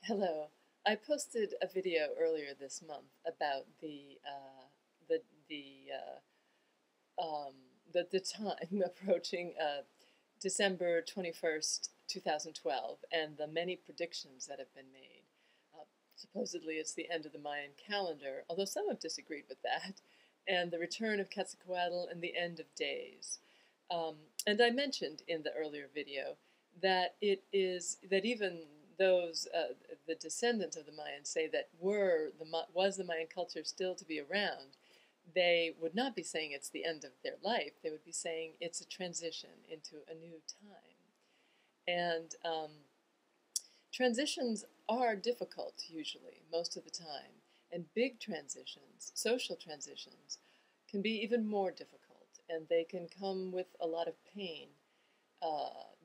Hello. I posted a video earlier this month about the the um, the time approaching December 21st, 2012, and the many predictions that have been made. Supposedly, it's the end of the Mayan calendar, although some have disagreed with that, and the return of Quetzalcoatl and the end of days. And I mentioned in the earlier video that it is that even those the descendants of the Mayans say that was the Mayan culture still to be around, they would not be saying it's the end of their life. They would be saying it's a transition into a new time. And transitions are difficult usually, most of the time. And big transitions, social transitions, can be even more difficult. And they can come with a lot of pain,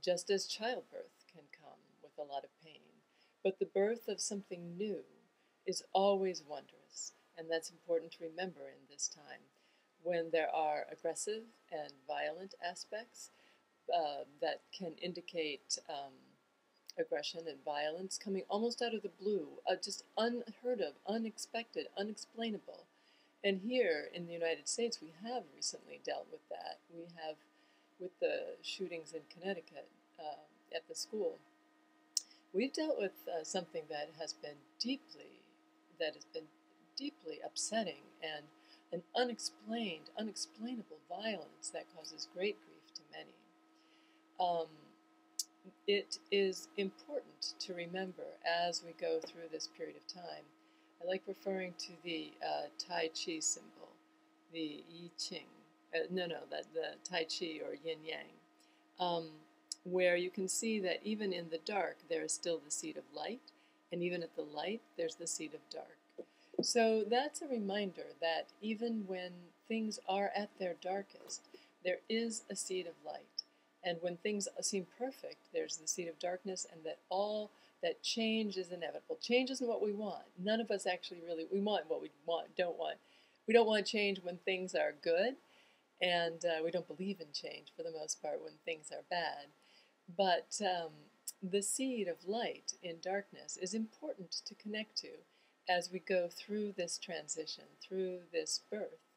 just as childbirth can come with a lot of pain. But the birth of something new is always wondrous, and that's important to remember in this time when there are aggressive and violent aspects that can indicate aggression and violence coming almost out of the blue, just unheard of, unexpected, unexplainable. And here in the United States, we have recently dealt with that. We have, with the shootings in Connecticut at the school, we've dealt with something that has been deeply upsetting and an unexplainable violence that causes great grief to many. It is important to remember as we go through this period of time. I like referring to the Tai Chi symbol, the Yi Ching. The Tai Chi or Yin Yang, where you can see that even in the dark there is still the seed of light, and even at the light there's the seed of dark. So that's a reminder that even when things are at their darkest, there is a seed of light. And when things seem perfect, there's the seed of darkness, and that change is inevitable. Change isn't what we want. None of us actually we want what we don't want. We don't want change when things are good, and we don't believe in change for the most part when things are bad. But the seed of light in darkness is important to connect to as we go through this transition, through this birth.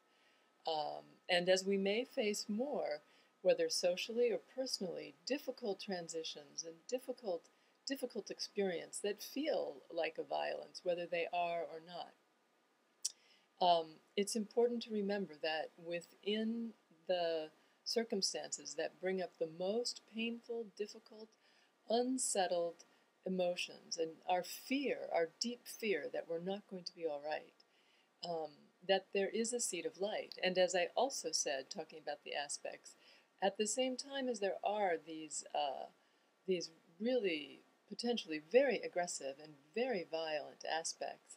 And as we may face more, whether socially or personally, difficult transitions and difficult experience that feel like a violence, whether they are or not. It's important to remember that within the circumstances that bring up the most painful, difficult, unsettled emotions and our deep fear that we're not going to be all right, that there is a seed of light. And as I also said, talking about the aspects, at the same time as there are these really potentially very aggressive and very violent aspects,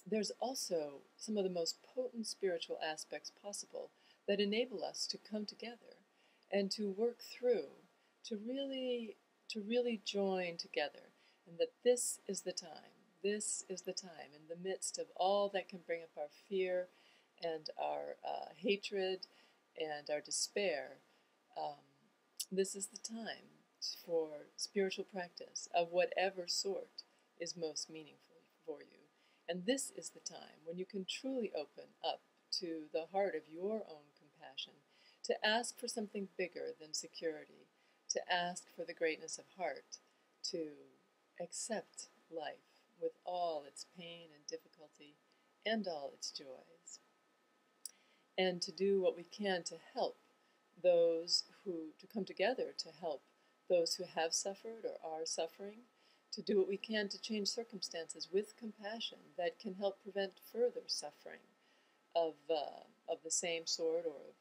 there's also some of the most potent spiritual aspects possible that enable us to come together and to work through, to really join together, and that this is the time. This is the time in the midst of all that can bring up our fear and our hatred and our despair. This is the time for spiritual practice of whatever sort is most meaningful for you. And this is the time when you can truly open up to the heart of your own compassion, to ask for something bigger than security, to ask for the greatness of heart, to accept life with all its pain and difficulty and all its joys, and to do what we can to help to come together to help those who have suffered or are suffering, to do what we can to change circumstances with compassion that can help prevent further suffering of the same sort or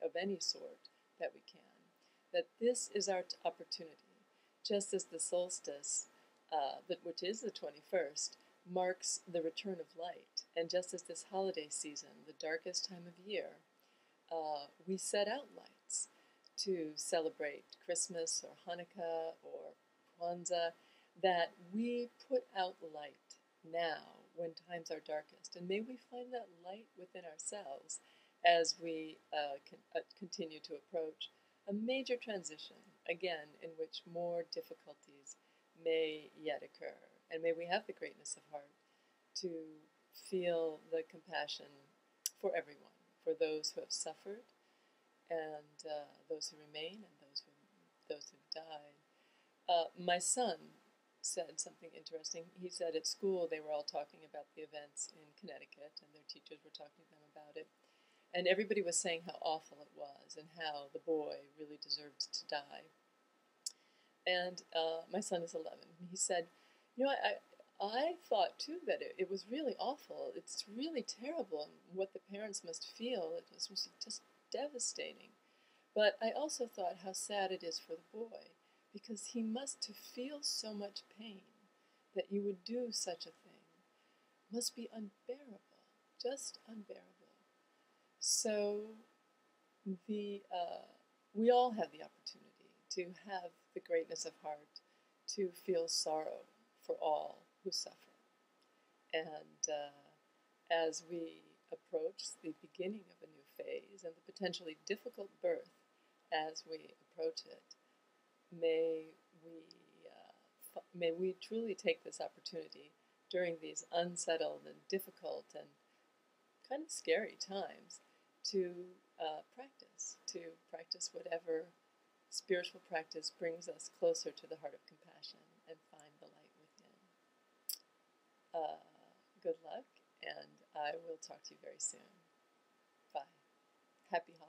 of any sort that we can. That this is our opportunity, just as the solstice, which is the 21st, marks the return of light, and just as this holiday season, the darkest time of year, we set out lights to celebrate Christmas or Hanukkah or Kwanzaa, that we put out light now when times are darkest. And may we find that light within ourselves as we continue to approach a major transition, again, in which more difficulties may yet occur. And may we have the greatness of heart to feel the compassion for everyone, for those who have suffered, and those who remain, and those who've died. My son said something interesting. He said at school they were all talking about the events in Connecticut, and their teachers were talking to them about it. And everybody was saying how awful it was and how the boy really deserved to die. And my son is 11. He said, I thought too that it was really awful. It's really terrible, and what the parents must feel, it was just devastating. But I also thought how sad it is for the boy, because he must feel so much pain that you would do such a thing. Must be unbearable, just unbearable. So we all have the opportunity to have the greatness of heart, to feel sorrow for all who suffer. And as we approach the beginning of a new phase and the potentially difficult birth as we approach it, may we truly take this opportunity during these unsettled and difficult and kind of scary times to practice whatever spiritual practice brings us closer to the heart of compassion and find the light within. Good luck, and I will talk to you very soon. Bye. Happy holidays.